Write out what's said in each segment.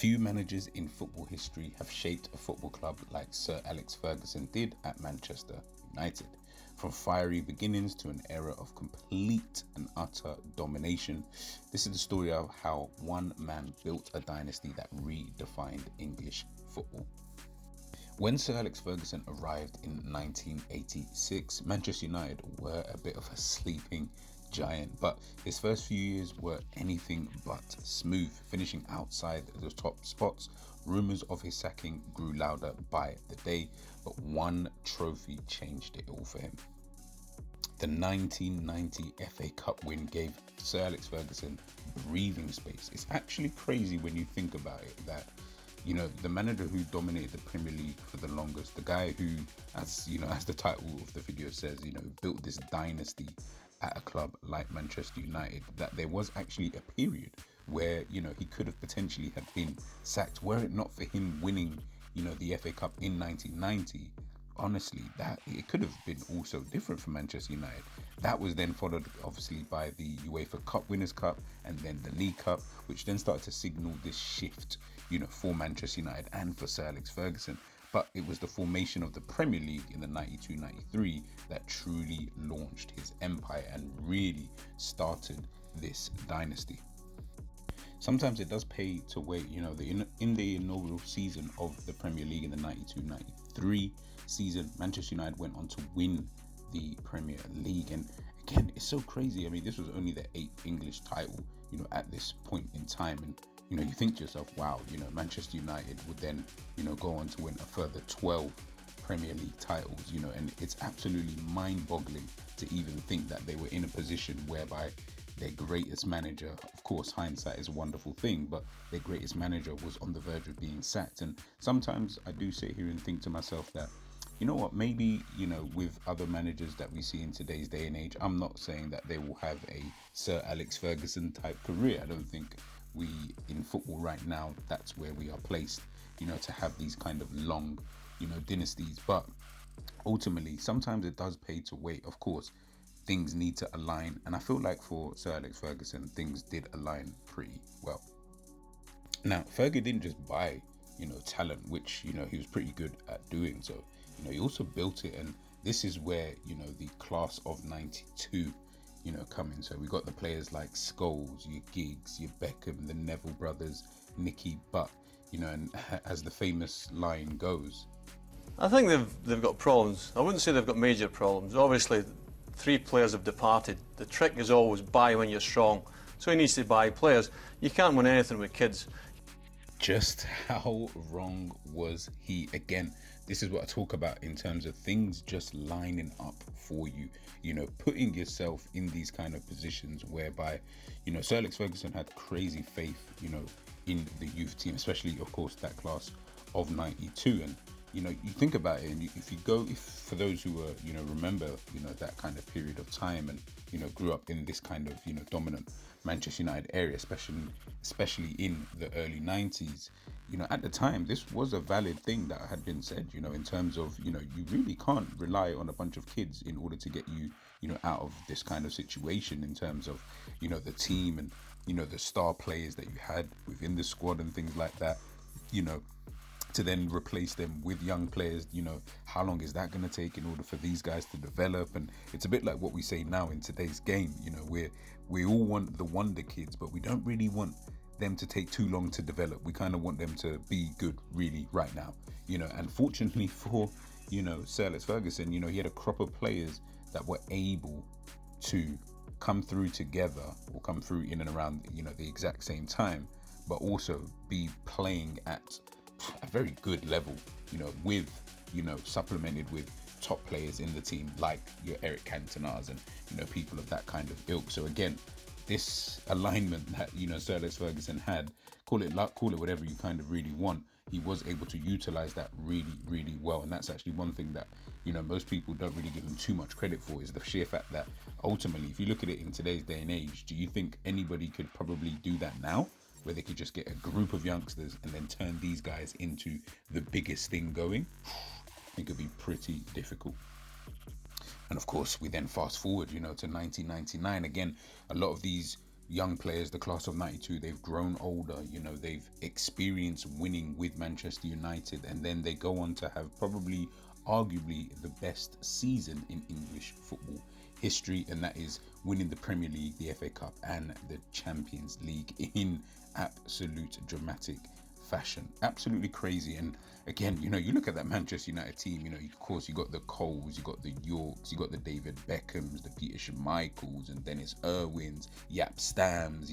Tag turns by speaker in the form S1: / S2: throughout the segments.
S1: Few managers in football history have shaped a football club like Sir Alex Ferguson did at Manchester United. From fiery beginnings to an era of complete and utter domination, this is the story of how one man built a dynasty that redefined English football. When Sir Alex Ferguson arrived in 1986, Manchester United were a bit of a sleeping giant, but his first few years were anything but smooth, finishing outside the top spots. Rumours of his sacking grew louder by the day, but one trophy changed it all for him. The 1990 FA Cup win gave Sir Alex Ferguson breathing space. It's actually crazy when you think about it that, you know, the manager who dominated the Premier League for the longest, the guy who, as the title of the video says, built this dynasty at a club like Manchester United, that there was actually a period where, he could have potentially have been sacked were it not for him winning, the FA Cup in 1990. Honestly, that it could have been also different for Manchester United. That was then followed obviously by the UEFA Cup Winners' Cup and then the League Cup, which then started to signal this shift, for Manchester United and for Sir Alex Ferguson. But it was the formation of the Premier League in the 92-93 that truly launched his empire and really started this dynasty. Sometimes it does pay to wait, in the inaugural season of the Premier League in the 92-93 season, Manchester United went on to win the Premier League. And again, it's so crazy. I mean, this was only the 8th English title, at this point in time. And, you think to yourself, wow, Manchester United would then, go on to win a further 12 Premier League titles, and it's absolutely mind-boggling to even think that they were in a position whereby their greatest manager, of course, hindsight is a wonderful thing, but their greatest manager was on the verge of being sacked. And sometimes I do sit here and think to myself that, you know what, maybe, with other managers that we see in today's day and age, I'm not saying that they will have a Sir Alex Ferguson type career. I don't think we in football right now, that's where we are placed, to have these kind of long, dynasties. But ultimately, sometimes it does pay to wait. Of course, things need to align. And I feel like for Sir Alex Ferguson, things did align pretty well. Now, Fergie didn't just buy, talent, which, he was pretty good at doing. So, he also built it. And this is where, the class of 92, come in. So we got the players like Scholes, your Giggs, your Beckham, the Neville brothers, Nicky Butt, and as the famous line goes,
S2: I think they've got problems. I wouldn't say they've got major problems. Obviously, 3 players have departed. The trick is always buy when you're strong. So he needs to buy players. You can't win anything with kids.
S1: Just how wrong was he? Again, this is what I talk about in terms of things just lining up for you, putting yourself in these kind of positions whereby, Sir Alex Ferguson had crazy faith, in the youth team, especially, of course, that class of 92. And, you think about it, and if for those who were, remember, that kind of period of time and, grew up in this kind of, dominant Manchester United area, especially in the early 90s, at the time, this was a valid thing that had been said, in terms of, you really can't rely on a bunch of kids in order to get you, out of this kind of situation in terms of, the team and, the star players that you had within the squad and things like that, to then replace them with young players, how long is that going to take in order for these guys to develop? And it's a bit like what we say now in today's game, we all want the wonder kids, but we don't really want them to take too long to develop. We kind of want them to be good really right now, and fortunately for, Sir Alex Ferguson, he had a crop of players that were able to come through together or come through in and around, the exact same time, but also be playing at a very good level, with, supplemented with top players in the team like your Eric Cantonas and, people of that kind of ilk. So again, this alignment that, Sir Alex Ferguson had, call it luck, call it whatever you kind of really want, he was able to utilize that really, really well. And that's actually one thing that, most people don't really give him too much credit for, is the sheer fact that ultimately, if you look at it in today's day and age, do you think anybody could probably do that now? Where they could just get a group of youngsters and then turn these guys into the biggest thing going? I think it'd be pretty difficult. And of course, we then fast forward, to 1999. Again, a lot of these, young players, the class of 92, they've grown older, they've experienced winning with Manchester United, and then they go on to have probably, arguably, the best season in English football history, and that is winning the Premier League, the FA Cup, and the Champions League in absolute dramatic fashion. Absolutely crazy. And again, you look at that Manchester United team, of course you got the Scholes, you got the Yorks, you got the David Beckhams, the Peter Schmeichels and Dennis Irwins, Yap Stams.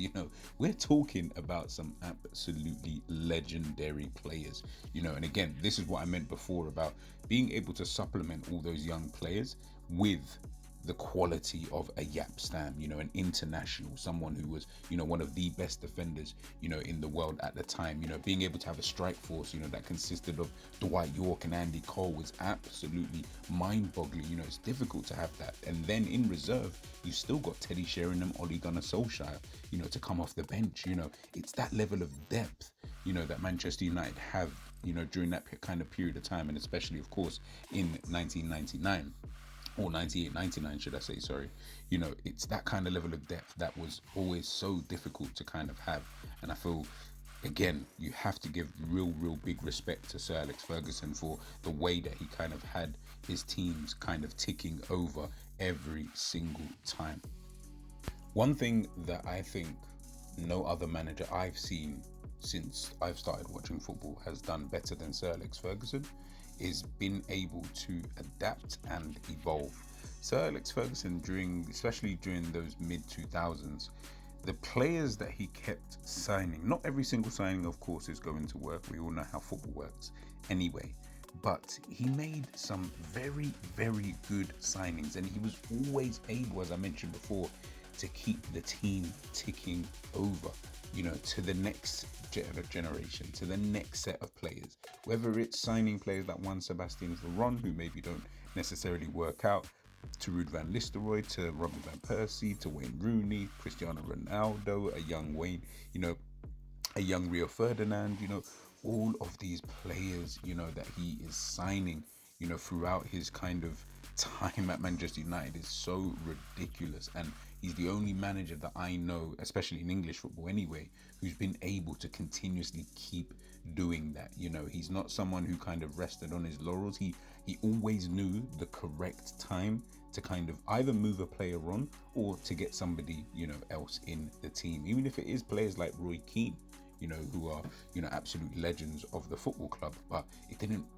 S1: We're talking about some absolutely legendary players, and again, this is what I meant before about being able to supplement all those young players with the quality of a Yap Stam, an international, someone who was, one of the best defenders, in the world at the time. Being able to have a strike force, that consisted of Dwight York and Andy Cole was absolutely mind-boggling. It's difficult to have that. And then in reserve, you've still got Teddy Sheringham, Ole Gunnar Solskjaer, to come off the bench. It's that level of depth, that Manchester United have, during that kind of period of time, and especially, of course, in 1999. Or 98, 99, should I say, sorry. It's that kind of level of depth that was always so difficult to kind of have. And I feel, again, you have to give real big respect to Sir Alex Ferguson for the way that he kind of had his teams kind of ticking over every single time. One thing that I think no other manager I've seen since I've started watching football has done better than Sir Alex Ferguson is been able to adapt and evolve. Sir Alex Ferguson, especially during those mid-2000s, the players that he kept signing, not every single signing, of course, is going to work. We all know how football works anyway. But he made some very, very good signings, and he was always able, as I mentioned before, to keep the team ticking over, to the next generation, to the next set of players. Whether it's signing players like Juan Sebastian Veron, who maybe don't necessarily work out, to Ruud van Nistelrooy, to Robin van Persie, to Wayne Rooney, Cristiano Ronaldo, a young Wayne, a young Rio Ferdinand, all of these players, that he is signing, throughout his kind of time at Manchester United is so ridiculous. And he's the only manager that I know, especially in English football anyway, who's been able to continuously keep doing that. He's not someone who kind of rested on his laurels. He always knew the correct time to kind of either move a player on or to get somebody, else in the team. Even if it is players like Roy Keane, who are, absolute legends of the football club. But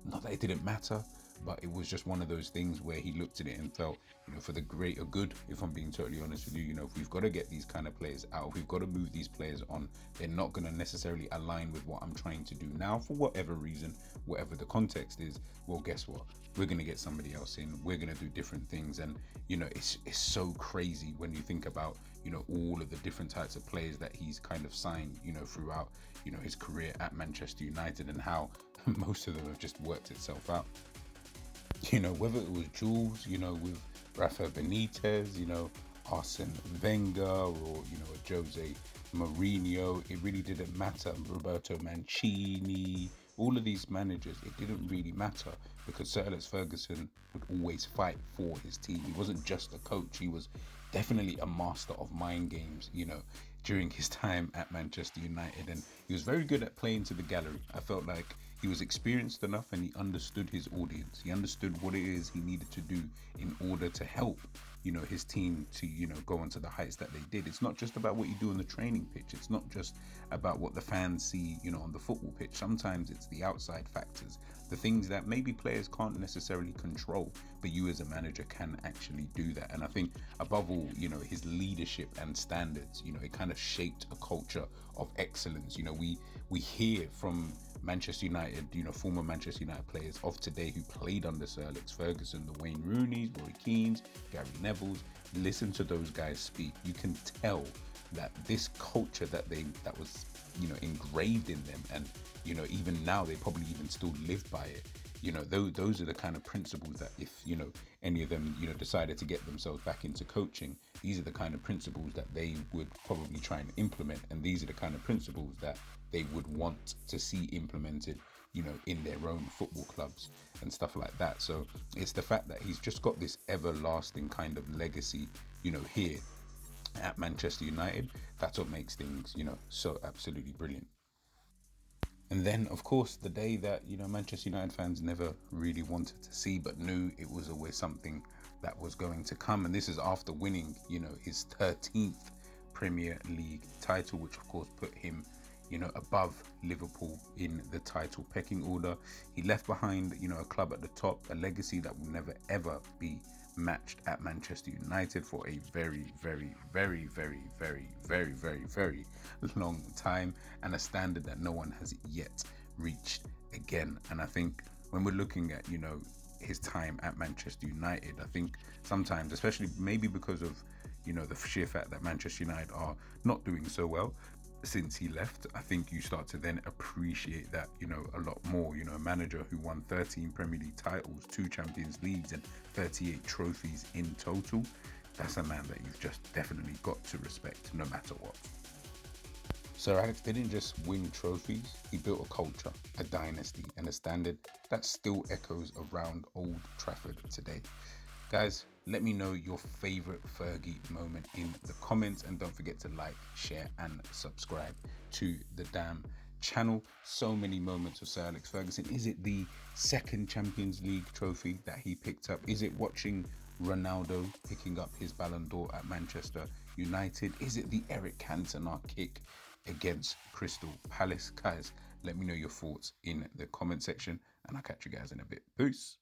S1: not that it didn't matter, but it was just one of those things where he looked at it and felt, for the greater good, if I'm being totally honest with you, if we've got to get these kind of players out, we've got to move these players on, they're not going to necessarily align with what I'm trying to do now for whatever reason, whatever the context is. Well, guess what? We're going to get somebody else in. We're going to do different things. And, it's so crazy when you think about, all of the different types of players that he's kind of signed, throughout, his career at Manchester United, and how most of them have just worked itself out. Whether it was Jules, with Rafa Benitez, Arsene Wenger, or, Jose Mourinho, it really didn't matter. Roberto Mancini, all of these managers, it didn't really matter, because Sir Alex Ferguson would always fight for his team. He wasn't just a coach, he was definitely a master of mind games, during his time at Manchester United. And he was very good at playing to the gallery. I felt like he was experienced enough and he understood his audience. He understood what it is he needed to do in order to help, his team to, go onto the heights that they did. It's not just about what you do on the training pitch. It's not just about what the fans see, on the football pitch. Sometimes it's the outside factors, the things that maybe players can't necessarily control, but you as a manager can actually do that. And I think above all, his leadership and standards, it kind of shaped a culture of excellence. We hear from Manchester United, former Manchester United players of today who played under Sir Alex Ferguson, the Wayne Rooneys, Roy Keanes, Gary Nevilles. Listen to those guys speak. You can tell that this culture that was, engraved in them, and, even now they probably even still live by it. Those are the kind of principles that if, any of them, decided to get themselves back into coaching, these are the kind of principles that they would probably try and implement. And these are the kind of principles that they would want to see implemented, in their own football clubs and stuff like that. So it's the fact that he's just got this everlasting kind of legacy, here. at Manchester United. That's what makes things, so absolutely brilliant. And then, of course, the day that, Manchester United fans never really wanted to see, but knew it was always something that was going to come. And this is after winning, his 13th Premier League title, which of course put him, above Liverpool in the title pecking order. He left behind, a club at the top, a legacy that will never ever be matched at Manchester United for a very, very, very, very, very, very, very, very long time, and a standard that no one has yet reached again. And I think when we're looking at, his time at Manchester United, I think sometimes, especially maybe because of, the sheer fact that Manchester United are not doing so well since he left, I think you start to then appreciate that, a lot more. A manager who won 13 Premier League titles, 2 Champions Leagues, and 38 trophies in total. That's a man that you've just definitely got to respect no matter what. Sir Alex didn't just win trophies, he built a culture, a dynasty, and a standard that still echoes around Old Trafford today. Guys, let me know your favorite Fergie moment in the comments, and don't forget to like, share, and subscribe to the damn channel. So many moments of Sir Alex Ferguson. Is it the 2nd Champions League trophy that he picked up? Is it watching Ronaldo picking up his Ballon d'Or at Manchester United? Is it the Eric Cantona kick against Crystal Palace? Guys, let me know your thoughts in the comment section, and I'll catch you guys in a bit. Peace.